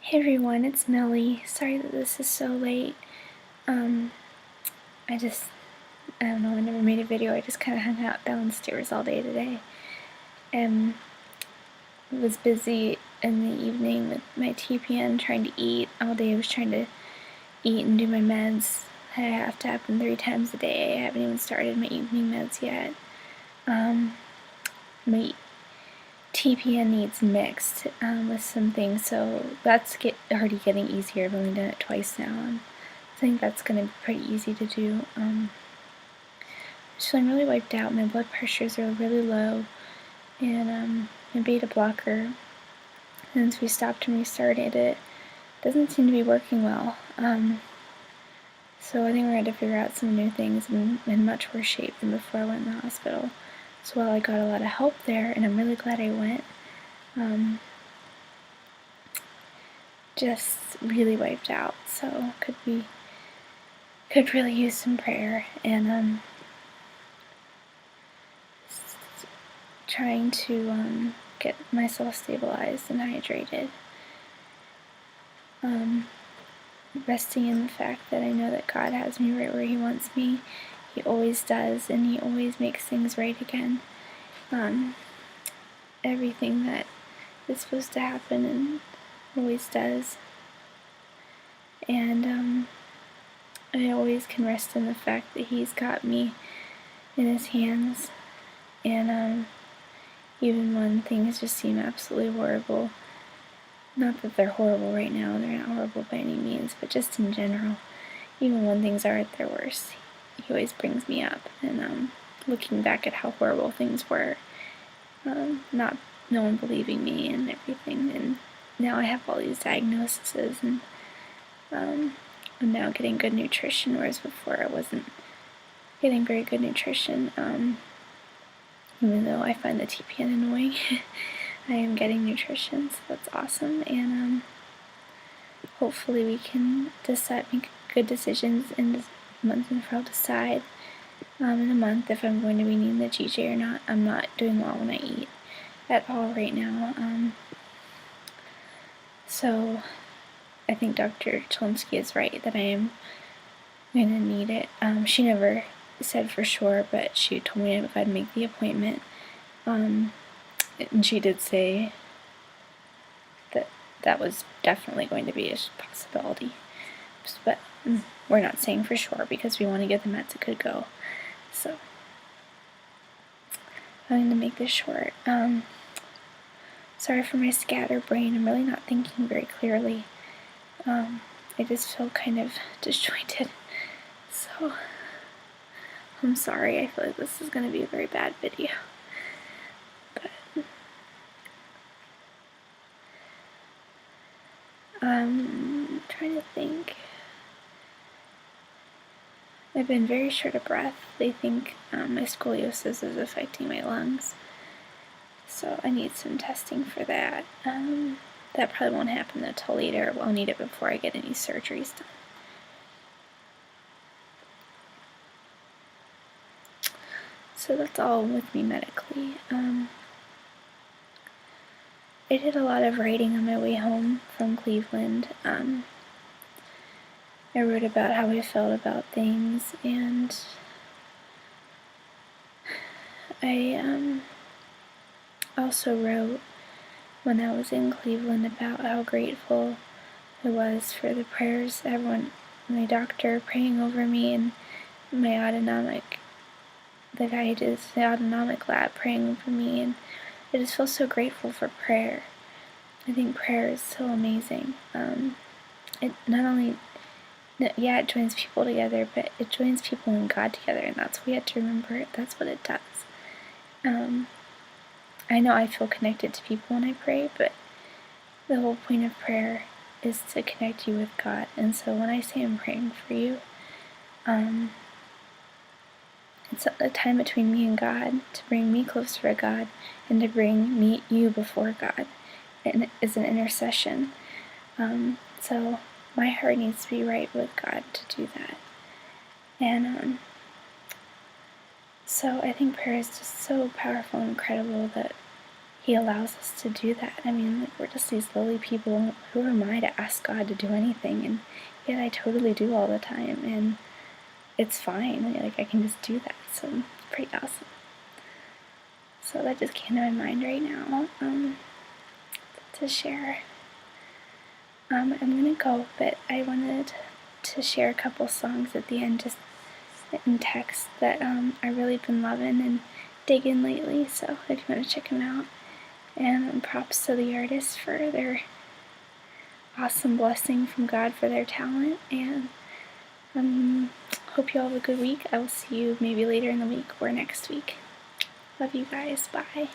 Hey everyone, it's Millie. Sorry that this is so late. Um, I don't know, I never made a video. I just kind of hung out downstairs all day today. And was busy in the evening with my TPN trying to eat. All day I was trying to eat and do my meds. I have to happen 3 times a day. I haven't even started my evening meds yet. My TPN needs mixed with some things, so that's already getting easier. I've only done it twice now, and I think that's going to be pretty easy to do. So I'm really wiped out. My blood pressures are really low, and my beta blocker, since we stopped and restarted it, doesn't seem to be working well. So I think we're going to figure out some new things. I'm in much worse shape than before I went in the hospital. So while I got a lot of help there, and I'm really glad I went, just really wiped out. So could really use some prayer, and trying to get myself stabilized and hydrated. Resting in the fact that I know that God has me right where He wants me. He always does, and He always makes things right again. Everything that is supposed to happen and always does. And I always can rest in the fact that He's got me in His hands. And even when things just seem absolutely horrible, not that they're horrible right now, they're not horrible by any means, but just in general, even when things are at their worst, He always brings me up. And looking back at how horrible things were, not no one believing me and everything, and now I have all these diagnoses, and I'm now getting good nutrition, whereas before I wasn't getting very good nutrition. Even though I find the TPN annoying, I am getting nutrition, so that's awesome. And hopefully we can make good decisions in this month, and I'll decide in a month if I'm going to be needing the GJ or not. I'm not doing well when I eat at all right now. So I think Dr. Cholinsky is right that I am going to need it. She never said for sure, but she told me I'd make the appointment. And she did say that that was definitely going to be a possibility. But we're not saying for sure because we want to give the meds a good go. So I'm going to make this short. Sorry for my scatterbrain. I'm really not thinking very clearly. I just feel kind of disjointed. So I'm sorry. I feel like this is going to be a very bad video. But I'm trying to think. I've been very short of breath. They think my scoliosis is affecting my lungs. So I need some testing for that. That probably won't happen until later. I'll need it before I get any surgeries done. So that's all with me medically. I did a lot of writing on my way home from Cleveland. I wrote about how I felt about things, and I also wrote when I was in Cleveland about how grateful I was for the prayers, everyone, my doctor praying over me, and my autonomic, the guy who does the autonomic lab praying over me, and I just feel so grateful for prayer. I think prayer is so amazing. It not only, yeah, it joins people together, but it joins people and God together, and that's what we have to remember. That's what it does. I know I feel connected to people when I pray, but the whole point of prayer is to connect you with God. And so when I say I'm praying for you, it's a time between me and God to bring me closer to God and to bring you before God. And it's an intercession. So my heart needs to be right with God to do that. And so I think prayer is just so powerful and incredible that He allows us to do that. I mean, like, we're just these lowly people. Who am I to ask God to do anything? And yet I totally do all the time, and it's fine. Like, I can just do that. So it's pretty awesome. So that just came to my mind right now to share. I'm gonna go, but I wanted to share a couple songs at the end, just in text that I've really been loving and digging lately. So if you want to check them out, and props to the artists for their awesome blessing from God for their talent. And hope you all have a good week. I will see you maybe later in the week or next week. Love you guys. Bye.